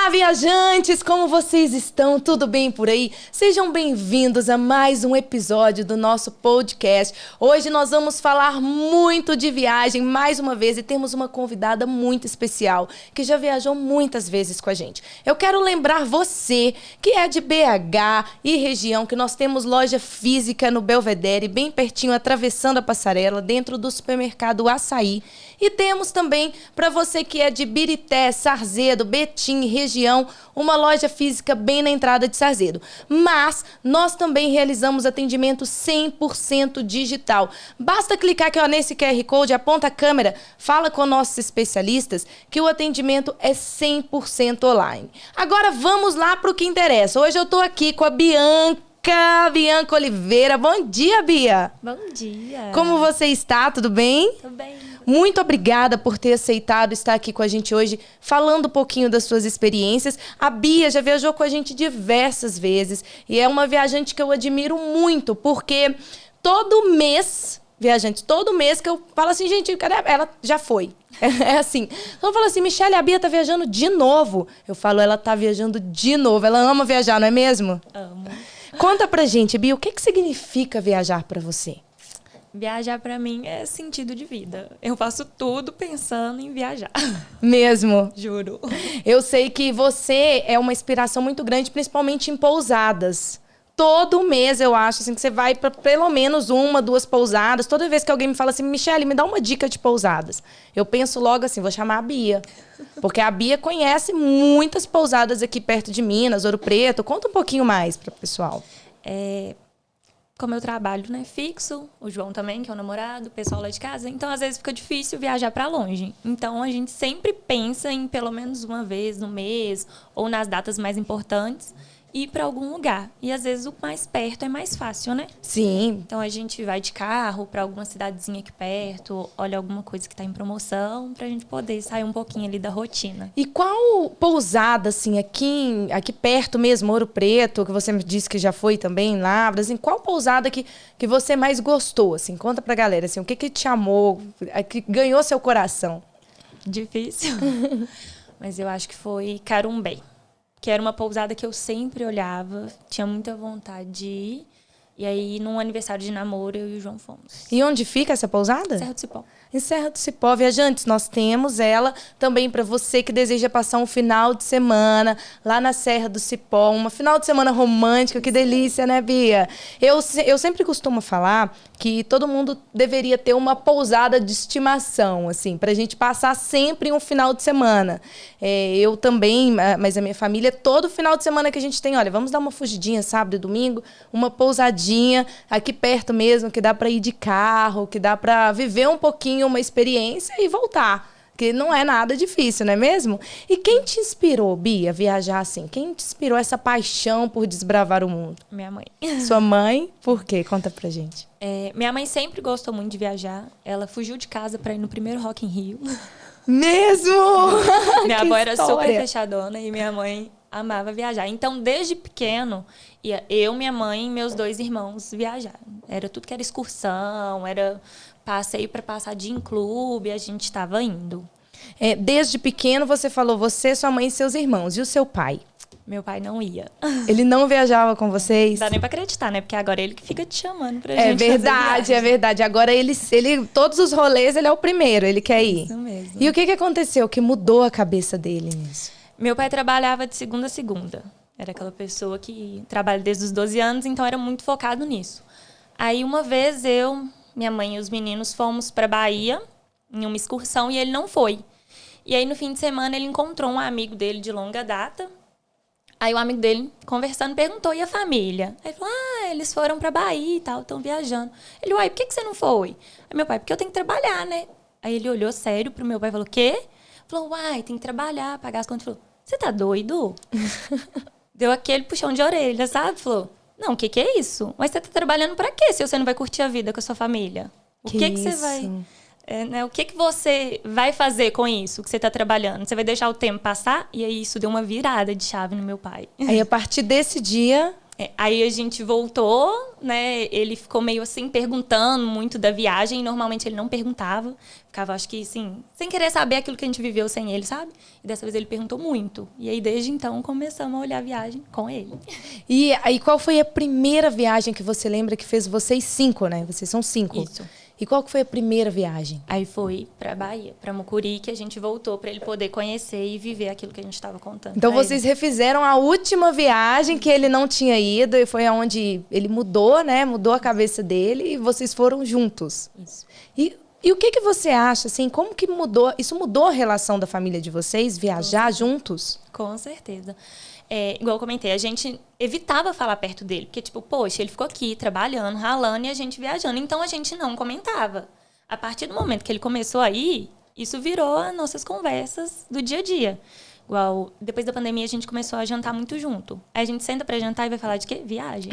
Olá, viajantes! Como vocês estão? Tudo bem por aí? Sejam bem-vindos a mais um episódio do nosso podcast. Hoje nós vamos falar muito de viagem mais uma vez e temos uma convidada muito especial que já viajou muitas vezes com a gente. Eu quero lembrar você que é de BH e região que nós temos loja física no Belvedere, bem pertinho, atravessando a passarela, dentro do supermercado Açaí. E temos também, para você que é de Birité, Sarzedo, Betim, região, uma loja física bem na entrada de Sarzedo. Mas nós também realizamos atendimento 100% digital. Basta clicar aqui nesse QR Code, aponta a câmera, fala com nossos especialistas que o atendimento é 100% online. Agora vamos lá para o que interessa. Hoje eu estou aqui com a Bianca Oliveira. Bom dia, Bia. Bom dia. Como você está? Tudo bem? Tudo bem. Muito obrigada por ter aceitado estar aqui com a gente hoje, falando um pouquinho das suas experiências. A Bia já viajou com a gente diversas vezes e é uma viajante que eu admiro muito, porque todo mês que eu falo assim, gente, cadê? Ela já foi. É assim. Então eu falo assim, Michele, a Bia tá viajando de novo. Eu falo, ela tá viajando de novo. Ela ama viajar, não é mesmo? Amo. Conta pra gente, Bia, o que significa viajar pra você? Viajar pra mim é sentido de vida. Eu faço tudo pensando em viajar. Mesmo? Juro. Eu sei que você é uma inspiração muito grande, principalmente em pousadas. Todo mês eu acho assim, que você vai para pelo menos 1, 2 pousadas. Toda vez que alguém me fala assim, Michele, me dá uma dica de pousadas. Eu penso logo assim, vou chamar a Bia. Porque a Bia conhece muitas pousadas aqui perto de Minas, Ouro Preto. Conta um pouquinho mais para o pessoal. Como eu trabalho, né, fixo, o João também, que é o namorado, o pessoal lá de casa, então às vezes fica difícil viajar para longe. Então a gente sempre pensa em pelo menos uma vez no mês ou nas datas mais importantes ir para algum lugar. E às vezes o mais perto é mais fácil, né? Sim. Então a gente vai de carro para alguma cidadezinha aqui perto, olha alguma coisa que está em promoção, para a gente poder sair um pouquinho ali da rotina. E qual pousada, assim, aqui perto mesmo, Ouro Preto, que você me disse que já foi também em Lavras, assim, qual pousada que você mais gostou, assim? Conta pra galera, assim, o que te amou, que ganhou seu coração? Difícil, mas eu acho que foi Carumbé, que era uma pousada que eu sempre olhava, tinha muita vontade de ir. E aí, num aniversário de namoro, eu e o João fomos. E onde fica essa pousada? Serra do Cipó. Em Serra do Cipó. Viajantes, nós temos ela também para você que deseja passar um final de semana lá na Serra do Cipó. Um final de semana romântico, que delícia, né, Bia? Eu sempre costumo falar que todo mundo deveria ter uma pousada de estimação, assim, pra gente passar sempre um final de semana. Eu também, mas a minha família, todo final de semana que a gente tem, olha, vamos dar uma fugidinha sábado e domingo, uma pousadinha aqui perto mesmo, que dá pra ir de carro, que dá pra viver um pouquinho uma experiência e voltar. Que não é nada difícil, não é mesmo? E quem te inspirou, Bia, a viajar assim? Quem te inspirou essa paixão por desbravar o mundo? Minha mãe. Sua mãe? Por quê? Conta pra gente. Minha mãe sempre gostou muito de viajar. Ela fugiu de casa para ir no primeiro Rock in Rio. Mesmo? Minha avó era história. super fechadona e minha mãe amava viajar. Então, desde pequeno, ia eu, minha mãe e meus 2 irmãos viajar. Era tudo que era excursão, era passeio para passar dia em clube, a gente estava indo. Desde pequeno você falou você, sua mãe e seus irmãos. E o seu pai? Meu pai não ia. Ele não viajava com vocês? Não dá nem pra acreditar, né? Porque agora é ele que fica te chamando pra É gente verdade, é verdade. Agora ele, todos os rolês, ele é o primeiro, ele quer ir. Isso mesmo. E o que aconteceu que mudou a cabeça dele nisso? Meu pai trabalhava de segunda a segunda. Era aquela pessoa que trabalha desde os 12 anos, então era muito focado nisso. Aí uma vez minha mãe e os meninos fomos pra Bahia em uma excursão e ele não foi. E aí no fim de semana ele encontrou um amigo dele de longa data. Aí o amigo dele, conversando, perguntou, e a família? Aí ele falou, eles foram pra Bahia e tal, estão viajando. Ele, uai, por que você não foi? Aí meu pai, porque eu tenho que trabalhar, né? Aí ele olhou sério pro meu pai e falou, quê? Falou, uai, tem que trabalhar, pagar as contas. Falou, você tá doido? Deu aquele puxão de orelha, sabe? Falou, não, o que é isso? Mas você tá trabalhando pra quê se você não vai curtir a vida com a sua família? O que você vai... O que você vai fazer com isso que você está trabalhando? Você vai deixar o tempo passar? E aí isso deu uma virada de chave no meu pai. Aí a partir desse dia... Aí a gente voltou, né? Ele ficou meio assim, perguntando muito da viagem. Normalmente ele não perguntava. Ficava, acho que, assim, sem querer saber aquilo que a gente viveu sem ele, sabe? E dessa vez ele perguntou muito. E aí, desde então, começamos a olhar a viagem com ele. E aí, qual foi a primeira viagem que você lembra que fez vocês 5, né? Vocês são 5. Isso. E qual que foi a primeira viagem? Aí foi pra Bahia, pra Mucuri, que a gente voltou pra ele poder conhecer e viver aquilo que a gente estava contando. Então vocês refizeram a última viagem que ele não tinha ido e foi onde ele mudou, né? Mudou a cabeça dele e vocês foram juntos. Isso. E o que você acha, assim, como que mudou? Isso mudou a relação da família de vocês, viajar juntos? Com certeza. Igual eu comentei, a gente evitava falar perto dele. Porque, tipo, poxa, ele ficou aqui trabalhando, ralando e a gente viajando. Então, a gente não comentava. A partir do momento que ele começou a ir, isso virou as nossas conversas do dia a dia. Igual, depois da pandemia, a gente começou a jantar muito junto. Aí a gente senta pra jantar e vai falar de quê? Viagem.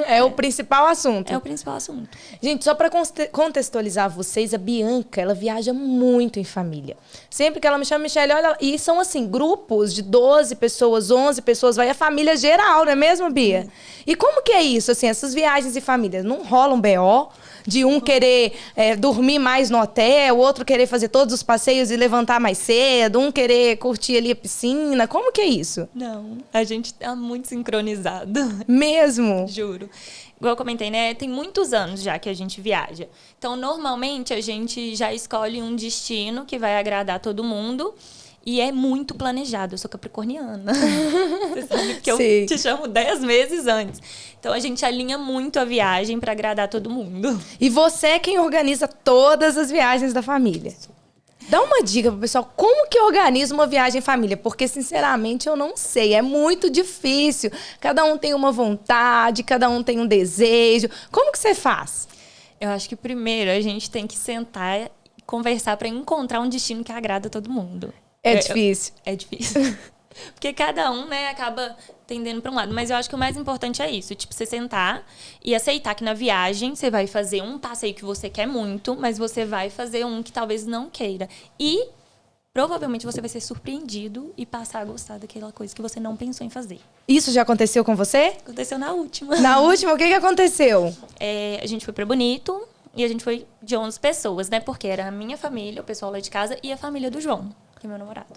É o principal assunto. É o principal assunto. Gente, só para contextualizar vocês, a Bianca, ela viaja muito em família. Sempre que ela me chama, Michele, olha, e são assim, grupos de 12 pessoas, 11 pessoas, vai a família geral, não é mesmo, Bia? E como que é isso, assim, essas viagens em família? Não rola um BO de um querer dormir mais no hotel, o outro querer fazer todos os passeios e levantar mais cedo, um querer curtir ali a piscina, como que é isso? Não, a gente tá muito sincronizado. Mesmo? Juro. Igual eu comentei, né? Tem muitos anos já que a gente viaja. Então, normalmente, a gente já escolhe um destino que vai agradar todo mundo. E é muito planejado. Eu sou capricorniana. Você sabe que eu te chamo 10 meses antes. Então, a gente alinha muito a viagem para agradar todo mundo. E você é quem organiza todas as viagens da família. Dá uma dica pro pessoal, como que organiza uma viagem em família? Porque, sinceramente, eu não sei. É muito difícil. Cada um tem uma vontade, cada um tem um desejo. Como que você faz? Eu acho que primeiro a gente tem que sentar e conversar para encontrar um destino que agrada todo mundo. É difícil. É difícil. Porque cada um, né, acaba tendendo para um lado. Mas eu acho que o mais importante é isso. Tipo, você sentar e aceitar que na viagem você vai fazer um passeio que você quer muito, mas você vai fazer um que talvez não queira. E provavelmente você vai ser surpreendido e passar a gostar daquela coisa que você não pensou em fazer. Isso já aconteceu com você? Aconteceu na última. Na última, o que aconteceu? A gente foi para Bonito e a gente foi de 11 pessoas, né? Porque era a minha família, o pessoal lá de casa e a família do João, que é meu namorado.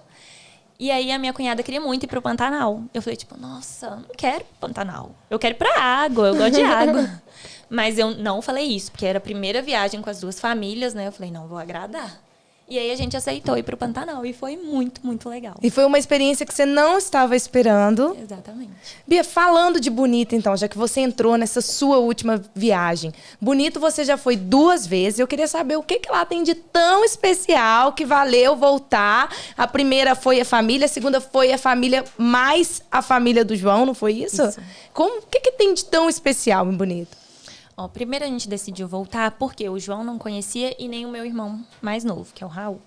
E aí a minha cunhada queria muito ir pro Pantanal. Eu falei, tipo, nossa, não quero Pantanal. Eu quero ir pra água, eu gosto de água. Mas eu não falei isso, porque era a primeira viagem com as duas famílias, né? Eu falei, não, vou agradar. E aí a gente aceitou ir pro Pantanal e foi muito, muito legal. E foi uma experiência que você não estava esperando. Exatamente. Bia, falando de Bonito, então, já que você entrou nessa sua última viagem. Bonito você já foi 2 vezes. Eu queria saber o que lá tem de tão especial que valeu voltar. A primeira foi a família, a segunda foi a família mais a família do João, não foi isso? Isso. O que tem de tão especial em Bonito? Primeiro a gente decidiu voltar porque o João não conhecia e nem o meu irmão mais novo, que é o Raul.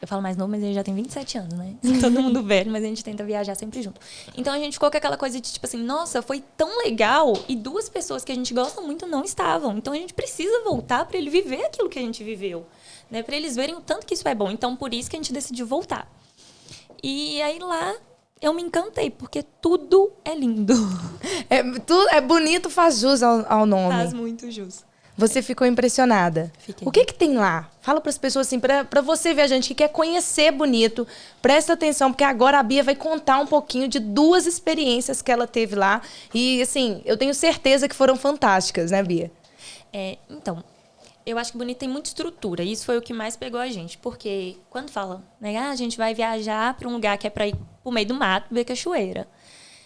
Eu falo mais novo, mas ele já tem 27 anos, né? Todo mundo velho, mas a gente tenta viajar sempre junto. Então a gente ficou com aquela coisa de tipo assim, nossa, foi tão legal e 2 pessoas que a gente gosta muito não estavam. Então a gente precisa voltar para ele viver aquilo que a gente viveu, né? Para eles verem o tanto que isso é bom. Então por isso que a gente decidiu voltar. E aí lá eu me encantei, porque tudo é lindo. É bonito, faz jus ao nome. Faz muito jus. Você ficou impressionada. Fiquei. O que tem lá? Fala para as pessoas assim, para você viajante que quer conhecer Bonito, presta atenção, porque agora a Bia vai contar um pouquinho de 2 experiências que ela teve lá. E, assim, eu tenho certeza que foram fantásticas, né, Bia? Então, eu acho que Bonito tem muita estrutura. E isso foi o que mais pegou a gente. Porque quando fala, né, a gente vai viajar para um lugar que é para ir pro meio do mato, ver cachoeira.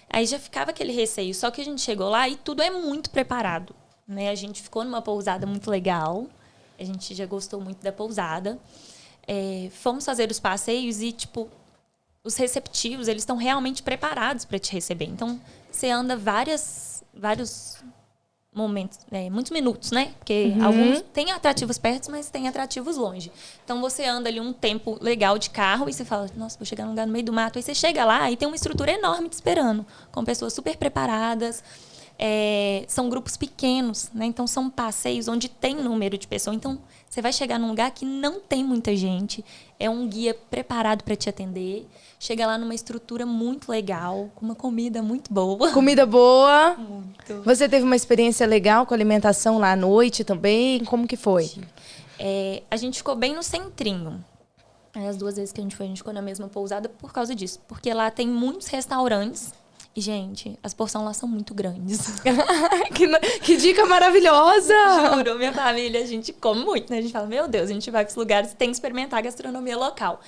Aí já ficava aquele receio. Só que a gente chegou lá e tudo é muito preparado. Né? A gente ficou numa pousada muito legal. A gente já gostou muito da pousada. Fomos fazer os passeios e, tipo, os receptivos, eles estão realmente preparados para te receber. Então, você anda vários momentos, muitos minutos, né? Porque alguns têm atrativos perto, mas tem atrativos longe. Então, você anda ali um tempo legal de carro e você fala, nossa, vou chegar num lugar no meio do mato. Aí você chega lá e tem uma estrutura enorme te esperando, com pessoas super preparadas. são grupos pequenos, né? Então, são passeios onde tem número de pessoas. Então, você vai chegar num lugar que não tem muita gente. É um guia preparado para te atender. Chega lá numa estrutura muito legal, com uma comida muito boa. Comida boa. Muito. Você teve uma experiência legal com alimentação lá à noite também? Como que foi? A gente ficou bem no centrinho. As 2 vezes que a gente ficou na mesma pousada por causa disso. Porque lá tem muitos restaurantes. E, gente, as porções lá são muito grandes. que dica maravilhosa! Juro, minha família, a gente come muito, né? A gente fala, meu Deus, a gente vai para os lugares e tem que experimentar a gastronomia local.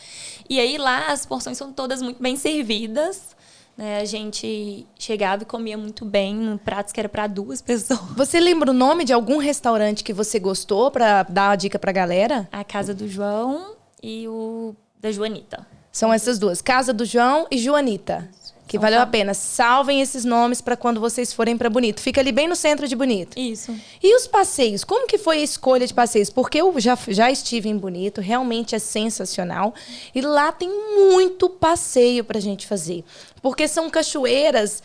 E aí, lá, as porções são todas muito bem servidas. Né? A gente chegava e comia muito bem, em pratos que era para 2 pessoas. Você lembra o nome de algum restaurante que você gostou para dar uma dica pra galera? A Casa do João e o da Joanita. São essas 2, Casa do João e Joanita. Que valeu a pena. Salvem esses nomes para quando vocês forem para Bonito. Fica ali bem no centro de Bonito. Isso. E os passeios? Como que foi a escolha de passeios? Porque eu já estive em Bonito, realmente é sensacional. E lá tem muito passeio pra gente fazer. Porque são cachoeiras,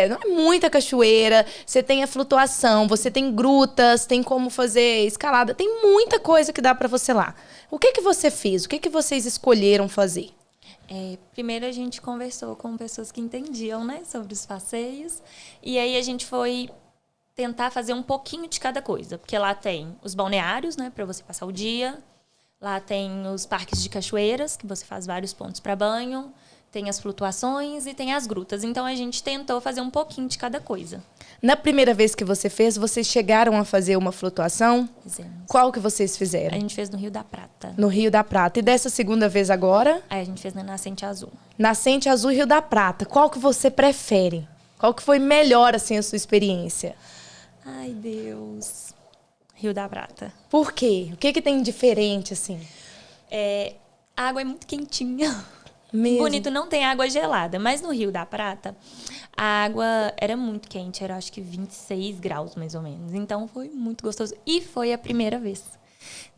não é muita cachoeira, você tem a flutuação, você tem grutas, tem como fazer escalada, tem muita coisa que dá para você lá. O que que você fez? O que que vocês escolheram fazer? Primeiro a gente conversou com pessoas que entendiam, né, sobre os passeios. E aí a gente foi tentar fazer um pouquinho de cada coisa. Porque lá tem os balneários, né, para você passar o dia. Lá tem os parques de cachoeiras, que você faz vários pontos para banho. Tem as flutuações e tem as grutas. Então, a gente tentou fazer um pouquinho de cada coisa. Na primeira vez que você fez, vocês chegaram a fazer uma flutuação? Fizemos. Qual que vocês fizeram? A gente fez no Rio da Prata. No Rio da Prata. E dessa segunda vez agora? Aí a gente fez na Nascente Azul. Nascente Azul e Rio da Prata. Qual que você prefere? Qual que foi melhor, assim, a sua experiência? Ai, Deus. Rio da Prata. Por quê? O que que tem diferente, assim? A água é muito quentinha. Mesmo? Bonito não tem água gelada, mas no Rio da Prata, a água era muito quente, era acho que 26 graus mais ou menos. Então foi muito gostoso. E foi a primeira vez.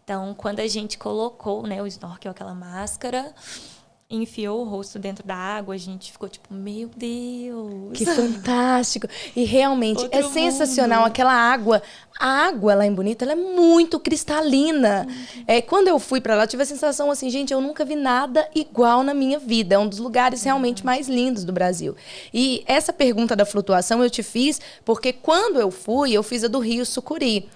Então, quando a gente colocou, né, o snorkel, aquela máscara, enfiou o rosto dentro da água, a gente ficou tipo, meu Deus. Que fantástico. E realmente Outro é sensacional mundo. aquela água. A água lá em Bonito, ela é muito cristalina. Quando eu fui pra lá, eu tive a sensação assim, gente, eu nunca vi nada igual na minha vida. É um dos lugares realmente mais lindos do Brasil. E essa pergunta da flutuação eu te fiz porque quando eu fui, eu fiz a do Rio Sucuri.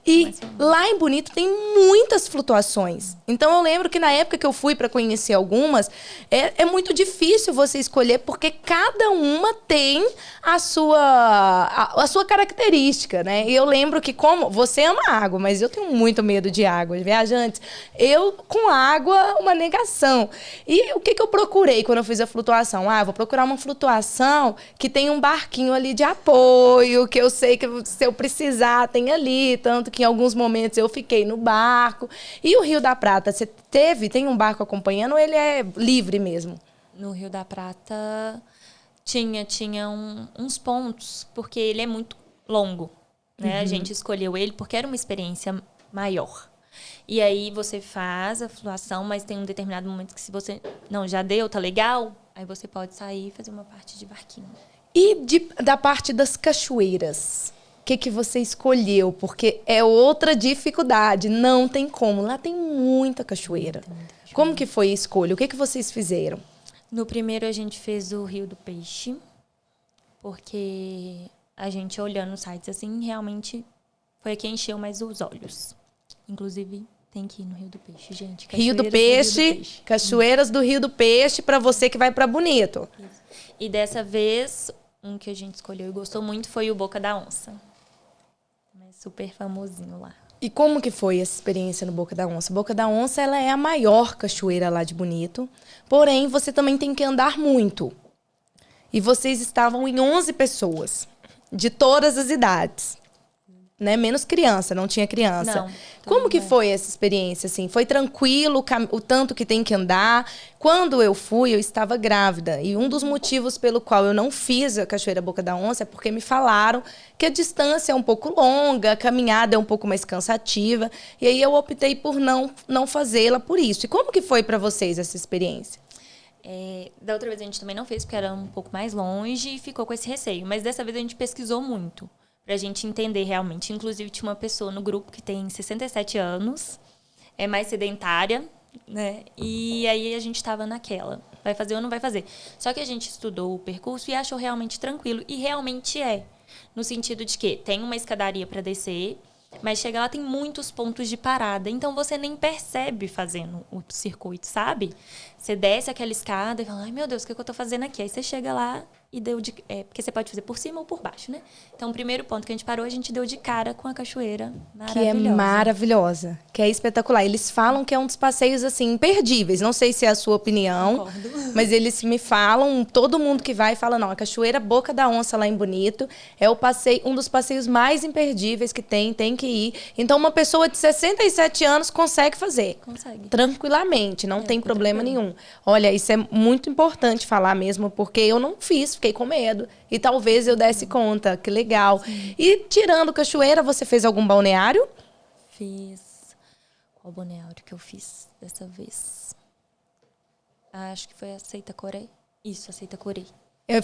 E lá em Bonito tem muitas flutuações. Então eu lembro que na época que eu fui para conhecer algumas, é muito difícil você escolher porque cada uma tem a sua característica, né? E eu lembro que como você ama água, mas eu tenho muito medo de água, viajantes. Eu, com água, uma negação. E o que que eu procurei quando eu fiz a flutuação? Eu vou procurar uma flutuação que tem um barquinho ali de apoio, que eu sei que se eu precisar, tem ali. Tanto que em alguns momentos eu fiquei no barco. E o Rio da Prata, você tem um barco acompanhando ou ele é livre mesmo? No Rio da Prata tinha uns pontos, porque ele é muito longo. Né? A gente escolheu ele porque era uma experiência maior. E aí você faz a flutuação, mas tem um determinado momento que se você... Não, já deu, tá legal? Aí você pode sair e fazer uma parte de barquinho. E da parte das cachoeiras? O que você escolheu? Porque é outra dificuldade. Não tem como. Lá tem muita cachoeira. Como que foi a escolha? O que vocês fizeram? No primeiro a gente fez o Rio do Peixe, porque a gente olhando os sites assim, realmente foi a que encheu mais os olhos. Inclusive, tem que ir no Rio do Peixe, gente. Rio do Peixe, cachoeiras do Rio do Peixe, para você que vai para Bonito. Isso. E dessa vez, um que a gente escolheu e gostou muito foi o Boca da Onça. É super famosinho lá. E como que foi essa experiência no Boca da Onça? Boca da Onça, ela é a maior cachoeira lá de Bonito. Porém, você também tem que andar muito. E vocês estavam em 11 pessoas, de todas as idades. Né? Menos criança, não tinha criança. Não, como que foi essa experiência? Assim? Foi tranquilo o tanto que tem que andar? Quando eu fui, eu estava grávida. E um dos motivos pelo qual eu não fiz a Cachoeira Boca da Onça é porque me falaram que a distância é um pouco longa, a caminhada é um pouco mais cansativa. E aí eu optei por não fazê-la por isso. E como que foi para vocês essa experiência? Da outra vez a gente também não fez, porque era um pouco mais longe e ficou com esse receio. Mas dessa vez a gente pesquisou muito, pra gente entender realmente. Inclusive, tinha uma pessoa no grupo que tem 67 anos, é mais sedentária, né? E aí a gente tava naquela, vai fazer ou não vai fazer? Só que a gente estudou o percurso e achou realmente tranquilo. E realmente é. No sentido de que tem uma escadaria para descer, mas chega lá tem muitos pontos de parada. Então você nem percebe fazendo o circuito, sabe? Você desce aquela escada e fala, ai meu Deus, o que eu tô fazendo aqui? Aí você chega lá e deu de... porque você pode fazer por cima ou por baixo, né? Então o primeiro ponto que a gente parou, a gente deu de cara com a cachoeira maravilhosa. Que é maravilhosa, que é espetacular. Eles falam que é um dos passeios, assim, imperdíveis. Não sei se é a sua opinião, Concordo. mas eles me falam, todo mundo que vai fala, não, a Cachoeira Boca da Onça lá em Bonito é o passeio, um dos passeios mais imperdíveis que tem que ir. Então uma pessoa de 67 anos consegue fazer. Consegue. Tranquilamente, não tem problema tranquilo. nenhum. Olha, isso é muito importante falar mesmo, porque eu não fiz, fiquei com medo. E talvez eu desse conta, que legal. Sim. E tirando cachoeira, você fez algum balneário? Fiz. Qual balneário que eu fiz dessa vez? Acho que foi a Seita Coré. Isso, a Seita Coré.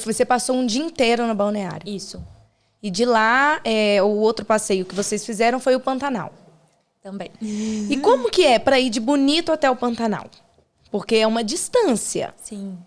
Você passou um dia inteiro no balneário. Isso. E de lá, o outro passeio que vocês fizeram foi o Pantanal. Também. E como que é para ir de Bonito até o Pantanal? Porque é uma distância. Sim.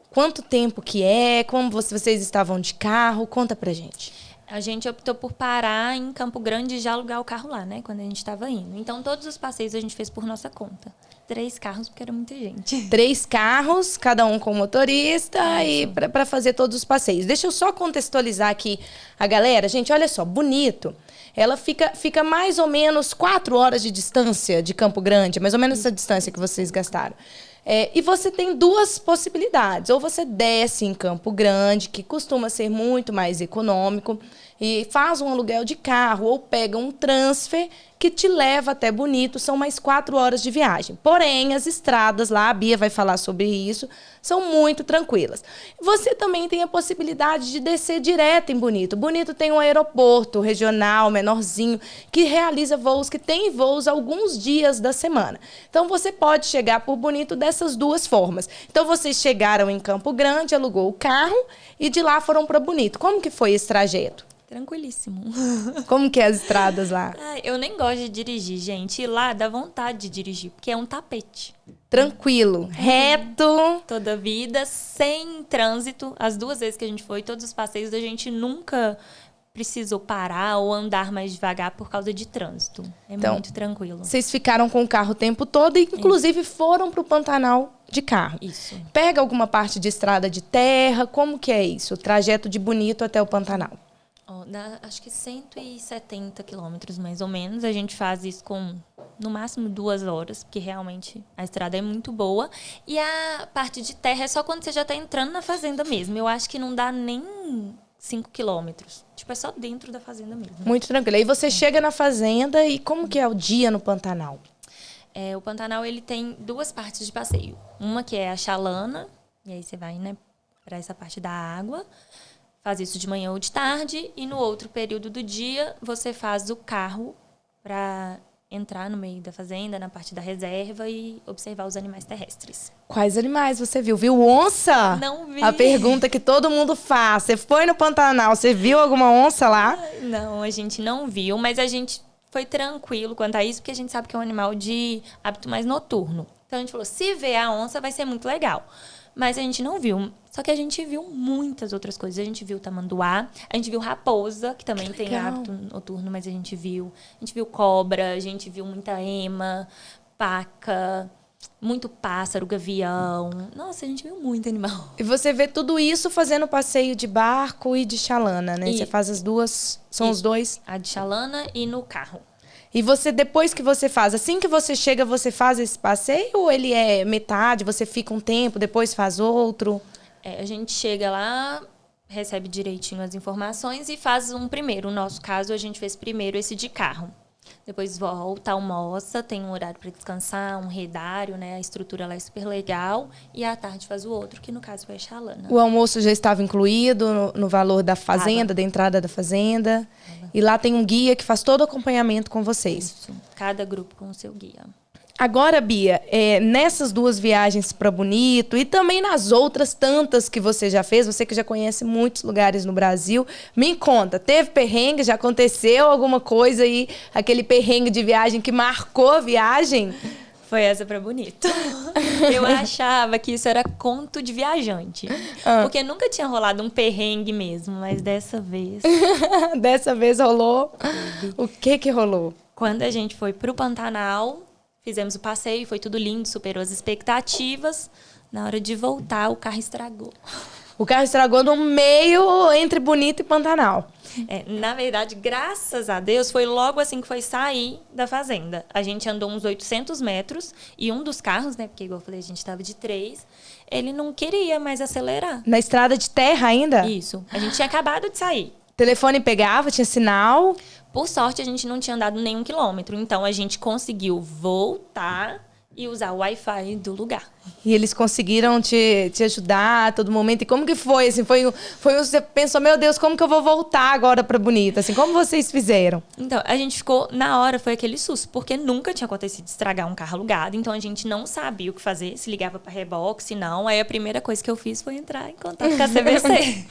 Quanto tempo que é? Como vocês estavam de carro? Conta pra gente. A gente optou por parar em Campo Grande e já alugar o carro lá, né? Quando a gente estava indo. Então, todos os passeios a gente fez por nossa conta. 3 carros, porque era muita gente. 3 carros, cada um com motorista, e para fazer todos os passeios. Deixa eu só contextualizar aqui a galera. Gente, olha só, Bonito. Ela fica mais ou menos 4 horas de distância de Campo Grande, mais ou menos essa distância que vocês gastaram. E você tem 2 possibilidades. Ou você desce em Campo Grande, que costuma ser muito mais econômico, e faz um aluguel de carro, ou pega um transfer que te leva até Bonito. São mais 4 horas de viagem. Porém, as estradas lá, a Bia vai falar sobre isso, são muito tranquilas. Você também tem a possibilidade de descer direto em Bonito. Bonito tem um aeroporto regional, menorzinho, que realiza voos, que tem voos alguns dias da semana. Então, você pode chegar por Bonito dessas 2 formas. Então, vocês chegaram em Campo Grande, alugou o carro e de lá foram para Bonito. Como que foi esse trajeto? Tranquilíssimo. Como que é as estradas lá? Eu nem gosto de dirigir, gente. E lá dá vontade de dirigir, porque é um tapete. Tranquilo, reto. Toda a vida, sem trânsito. As 2 vezes que a gente foi, todos os passeios, a gente nunca precisou parar ou andar mais devagar por causa de trânsito. Então, muito tranquilo. Vocês ficaram com o carro o tempo todo e, inclusive, foram para o Pantanal de carro. Isso. Pega alguma parte de estrada de terra? Como que é isso? O trajeto de Bonito até o Pantanal? Acho que 170 quilômetros, mais ou menos. A gente faz isso com, no máximo, 2 horas, porque realmente a estrada é muito boa. E a parte de terra é só quando você já está entrando na fazenda mesmo. Eu acho que não dá nem 5 quilômetros. Tipo, é só dentro da fazenda mesmo. Muito tranquilo. Aí você chega na fazenda e como que é o dia no Pantanal? O Pantanal, ele tem 2 partes de passeio. Uma que é a Chalana, e aí você vai, né, para essa parte da água. Faz isso de manhã ou de tarde. E no outro período do dia, você faz o carro para entrar no meio da fazenda, na parte da reserva e observar os animais terrestres. Quais animais você viu? Viu onça? Não vi. A pergunta que todo mundo faz. Você foi no Pantanal, você viu alguma onça lá? Não, a gente não viu, mas a gente foi tranquilo quanto a isso, porque a gente sabe que é um animal de hábito mais noturno. Então a gente falou, se ver a onça vai ser muito legal. Mas a gente não viu. Só que a gente viu muitas outras coisas. A gente viu tamanduá, a gente viu raposa, que também tem hábito noturno, mas a gente viu cobra, a gente viu muita ema, paca, muito pássaro, gavião. Nossa, a gente viu muito animal. E você vê tudo isso fazendo passeio de barco e de chalana, né? Você faz as 2, são os 2? A de chalana e no carro. E você, depois que você faz, assim que você chega, você faz esse passeio ou ele é metade, você fica um tempo, depois faz outro? A gente chega lá, recebe direitinho as informações e faz um primeiro. No nosso caso, a gente fez primeiro esse de carro. Depois volta, almoça, tem um horário para descansar, um redário, né? A estrutura lá é super legal. E à tarde faz o outro, que no caso foi a Chalana. O almoço já estava incluído no valor da fazenda, da entrada da fazenda. E lá tem um guia que faz todo o acompanhamento com vocês. Isso. Cada grupo com o seu guia. Agora, Bia, nessas 2 viagens para Bonito e também nas outras tantas que você já fez, você que já conhece muitos lugares no Brasil, me conta, teve perrengue? Já aconteceu alguma coisa aí, aquele perrengue de viagem que marcou a viagem? Foi essa pra Bonito. Eu achava que isso era conto de viajante. Porque nunca tinha rolado um perrengue mesmo, mas dessa vez... Dessa vez rolou? O que rolou? Quando a gente foi pro Pantanal, fizemos o passeio, foi tudo lindo, superou as expectativas. Na hora de voltar, o carro estragou. O carro estragou no meio entre Bonito e Pantanal. Na verdade, graças a Deus, foi logo assim que foi sair da fazenda. A gente andou uns 800 metros e um dos carros, né, porque igual eu falei, a gente estava de 3, ele não queria mais acelerar. Na estrada de terra ainda? Isso. A gente tinha acabado de sair. O telefone pegava, tinha sinal? Por sorte, a gente não tinha andado nenhum quilômetro. Então, a gente conseguiu voltar e usar o Wi-Fi do lugar. E eles conseguiram te ajudar a todo momento? E como que foi? Assim, você pensou, meu Deus, como que eu vou voltar agora para Bonito? Assim, como vocês fizeram? Então, a gente ficou, na hora, foi aquele susto, porque nunca tinha acontecido estragar um carro alugado, então a gente não sabia o que fazer, se ligava para reboque, se não. Aí a primeira coisa que eu fiz foi entrar em contato com a CVC. Falei,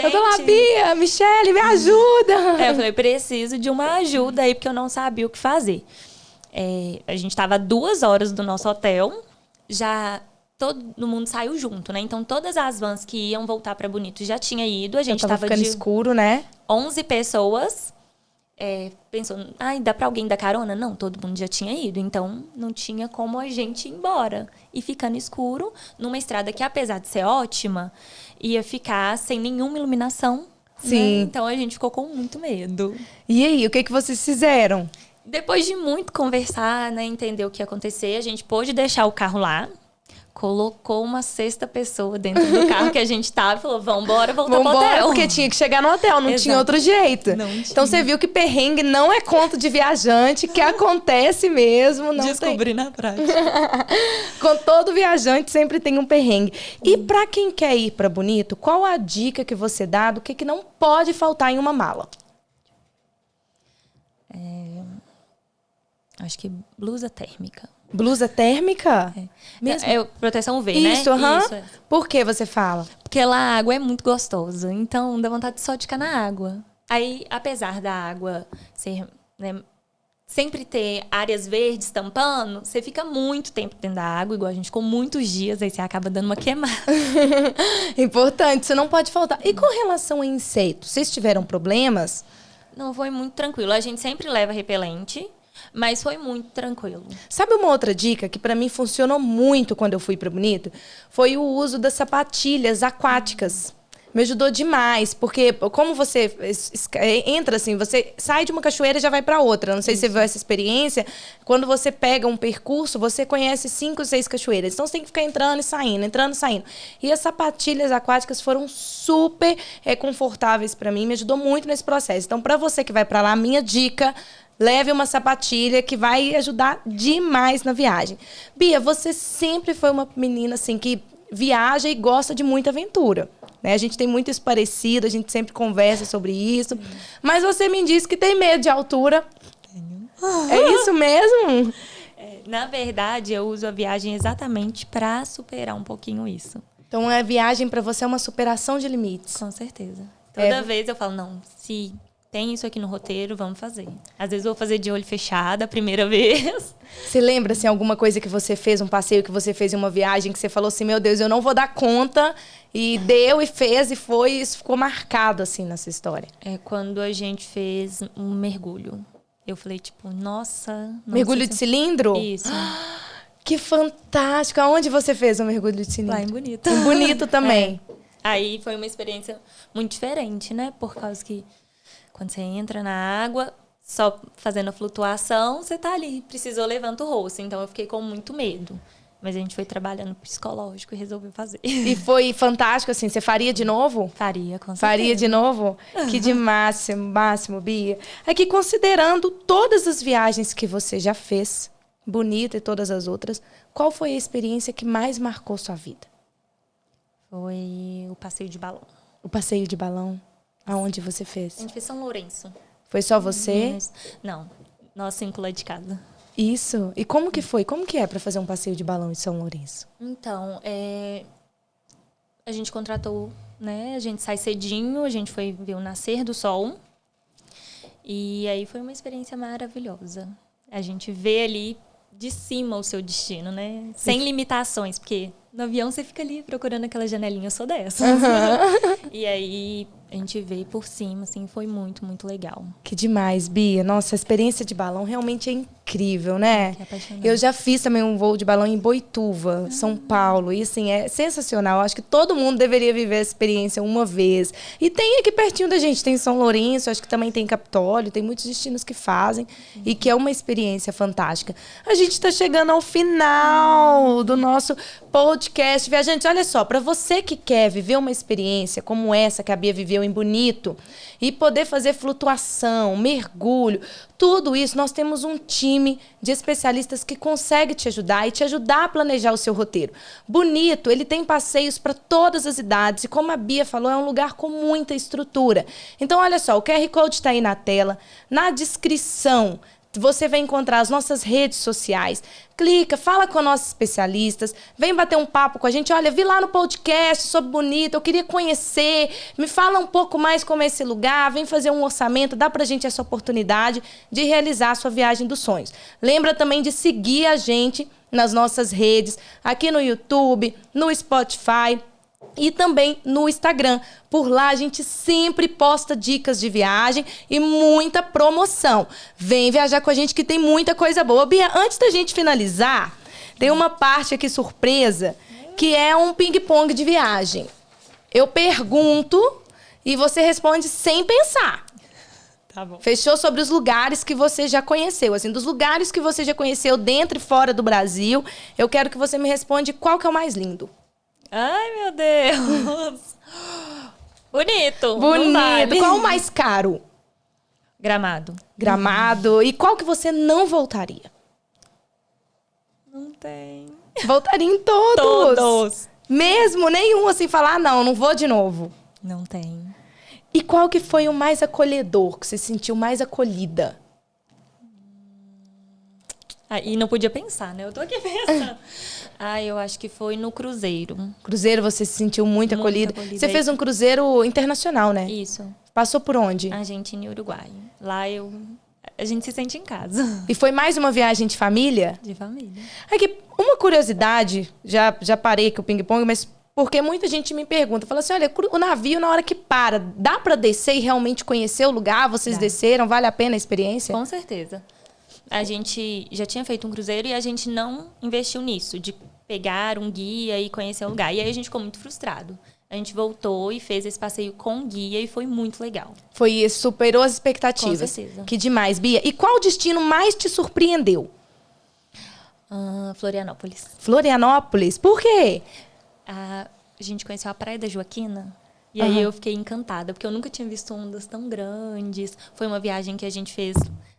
eu tô lá, Bia, Michele, me ajuda! Eu falei, preciso de uma ajuda aí, porque eu não sabia o que fazer. A gente estava a 2 horas do nosso hotel, já todo mundo saiu junto, né? Então, todas as vans que iam voltar para Bonito já tinha ido. A gente tava ficando de escuro, né? 11 pessoas. Pensou, dá para alguém dar carona? Não, todo mundo já tinha ido. Então, não tinha como a gente ir embora. E ficando escuro, numa estrada que, apesar de ser ótima, ia ficar sem nenhuma iluminação. Sim. Né? Então, a gente ficou com muito medo. E aí, o que vocês fizeram? Depois de muito conversar, né, entender o que ia acontecer, a gente pôde deixar o carro lá, colocou uma 6ª pessoa dentro do carro que a gente tava e falou, vambora voltar pro hotel. Porque tinha que chegar no hotel, não tinha outro jeito. Não tinha. Então você viu que perrengue não é conto de viajante, que acontece mesmo. Não Descobri na prática. Com todo viajante sempre tem um perrengue. E para quem quer ir para Bonito, qual a dica que você dá do que não pode faltar em uma mala? Acho que blusa térmica. Blusa térmica? Mesmo? Proteção UV, isso, né? Isso, Por que você fala? Porque lá a água é muito gostosa. Então, dá vontade só de ficar na água. Aí, apesar da água ser, né, sempre ter áreas verdes tampando, você fica muito tempo dentro da água, igual a gente ficou muitos dias, aí você acaba dando uma queimada. Importante, você não pode faltar. E com relação a insetos, vocês tiveram problemas? Não, foi muito tranquilo. A gente sempre leva repelente, mas foi muito tranquilo. Sabe uma outra dica que para mim funcionou muito quando eu fui para Bonito? Foi o uso das sapatilhas aquáticas. Me ajudou demais, porque como você entra assim, você sai de uma cachoeira e já vai para outra. Não sei se você viu essa experiência. Quando você pega um percurso, você conhece 5, 6 cachoeiras. Então você tem que ficar entrando e saindo, entrando e saindo. E as sapatilhas aquáticas foram super confortáveis para mim, me ajudou muito nesse processo. Então, para você que vai para lá, a minha dica: leve uma sapatilha que vai ajudar demais na viagem. Bia, você sempre foi uma menina assim que viaja e gosta de muita aventura. Né? A gente tem muito isso parecido, a gente sempre conversa sobre isso. Mas você me disse que tem medo de altura. Tenho. É isso mesmo? Na verdade, eu uso a viagem exatamente para superar um pouquinho isso. Então, a viagem para você é uma superação de limites. Com certeza. Toda vez eu falo, não, se tem isso aqui no roteiro, vamos fazer. Às vezes eu vou fazer de olho fechado a primeira vez. Você lembra, assim, alguma coisa que você fez, um passeio que você fez em uma viagem, que você falou assim, meu Deus, eu não vou dar conta, e deu, e fez, e foi, e isso ficou marcado, assim, nessa história? É quando a gente fez um mergulho. Eu falei, tipo, nossa... Mergulho de cilindro? Isso. Que fantástico! Aonde você fez o mergulho de cilindro? Lá em Bonito. Em Bonito também. Aí foi uma experiência muito diferente, né? Por causa que quando você entra na água, só fazendo a flutuação, você tá ali. Precisou, levanta o rosto. Então, eu fiquei com muito medo. Mas a gente foi trabalhando psicológico e resolveu fazer. E foi fantástico, assim. Você faria de novo? Faria, com certeza. Faria de novo? Que de máximo, Bia. Aqui, considerando todas as viagens que você já fez, Bonito e todas as outras, qual foi a experiência que mais marcou sua vida? Foi o passeio de balão. O passeio de balão? Aonde você fez? A gente fez São Lourenço. Foi só você? Não, nós 5 lá de casa. Isso. E como que foi? Como que é para fazer um passeio de balão em São Lourenço? Então, a gente contratou, né? A gente sai cedinho, a gente foi ver o nascer do sol. E aí foi uma experiência maravilhosa. A gente vê ali de cima o seu destino, né? Sem limitações, porque no avião você fica ali procurando aquela janelinha, eu sou dessa. E aí a gente veio por cima, assim, foi muito, muito legal. Que demais, Bia. Nossa, a experiência de balão realmente é incrível, né? Que apaixonante. Eu já fiz também um voo de balão em Boituva, São Paulo. E assim, é sensacional. Acho que todo mundo deveria viver essa experiência uma vez. E tem aqui pertinho da gente, tem São Lourenço, acho que também tem Capitólio, tem muitos destinos que fazem e que é uma experiência fantástica. A gente está chegando ao final do nosso podcast. Viajante, olha só, para você que quer viver uma experiência como essa que a Bia viveu em Bonito e poder fazer flutuação, mergulho, tudo isso, nós temos um time de especialistas que consegue te ajudar e te ajudar a planejar o seu roteiro. Bonito, ele tem passeios para todas as idades e, como a Bia falou, é um lugar com muita estrutura. Então, olha só, o QR Code está aí na tela, na descrição. Você vai encontrar as nossas redes sociais. Clica, fala com nossos especialistas, vem bater um papo com a gente. Olha, vi lá no podcast sobre Bonito, eu queria conhecer, me fala um pouco mais como é esse lugar, vem fazer um orçamento, dá pra gente essa oportunidade de realizar a sua viagem dos sonhos. Lembra também de seguir a gente nas nossas redes, aqui no YouTube, no Spotify e também no Instagram. Por lá a gente sempre posta dicas de viagem e muita promoção. Vem viajar com a gente que tem muita coisa boa. Bia, antes da gente finalizar, tem uma parte aqui surpresa que é um ping-pong de viagem. Eu pergunto e você responde sem pensar. Tá bom. Fechou? Sobre os lugares que você já conheceu. Assim, dos lugares que você já conheceu dentro e fora do Brasil, eu quero que você me responda qual que é o mais lindo. Ai, meu Deus. Bonito. Bonito. Qual o mais caro? Gramado. Gramado. E qual que você não voltaria? Não tem. Voltaria em todos. Todos. Mesmo? Nenhum assim falar, não vou de novo. Não tem. E qual que foi o mais acolhedor, que você se sentiu mais acolhida? E não podia pensar, né? Eu tô aqui pensando. Eu acho que foi no cruzeiro. Cruzeiro, você se sentiu muito acolhida. Você fez um cruzeiro internacional, né? Isso. Passou por onde? Argentina e Uruguai. Lá a gente se sente em casa. E foi mais uma viagem de família? De família. Aqui, uma curiosidade, já parei com o ping-pong, mas porque muita gente me pergunta, fala assim, olha, o navio na hora que para, dá pra descer e realmente conhecer o lugar? Vocês desceram? Vale a pena a experiência? Com certeza. A gente já tinha feito um cruzeiro e a gente não investiu nisso, de pegar um guia e conhecer o lugar. E aí a gente ficou muito frustrado. A gente voltou e fez esse passeio com guia e foi muito legal. Superou as expectativas. Com certeza. Que demais, Bia. E qual destino mais te surpreendeu? Florianópolis. Florianópolis? Por quê? A gente conheceu a Praia da Joaquina. E aí eu fiquei encantada, porque eu nunca tinha visto ondas tão grandes. Foi uma viagem que a gente fez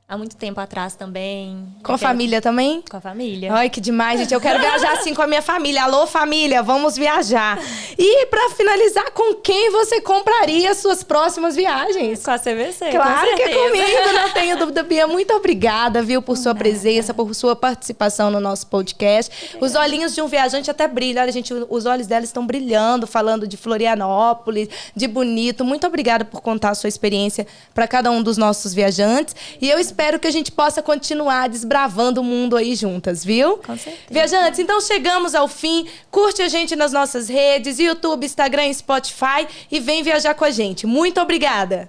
há muito tempo atrás também. Com a família também? Com a família. Ai, que demais, gente. Eu quero viajar assim com a minha família. Alô, família, vamos viajar. E pra finalizar, com quem você compraria as suas próximas viagens? Com a CVC, claro com que é certeza. comigo, não tenho dúvida. Bia, muito obrigada, viu, por sua presença, por sua participação no nosso podcast. Os olhinhos de um viajante até brilham. Olha, gente, os olhos dela estão brilhando, falando de Florianópolis, de Bonito. Muito obrigada por contar a sua experiência para cada um dos nossos viajantes. E eu espero que a gente possa continuar desbravando o mundo aí juntas, viu? Com certeza. Viajantes, então chegamos ao fim. Curte a gente nas nossas redes, YouTube, Instagram e Spotify e vem viajar com a gente. Muito obrigada!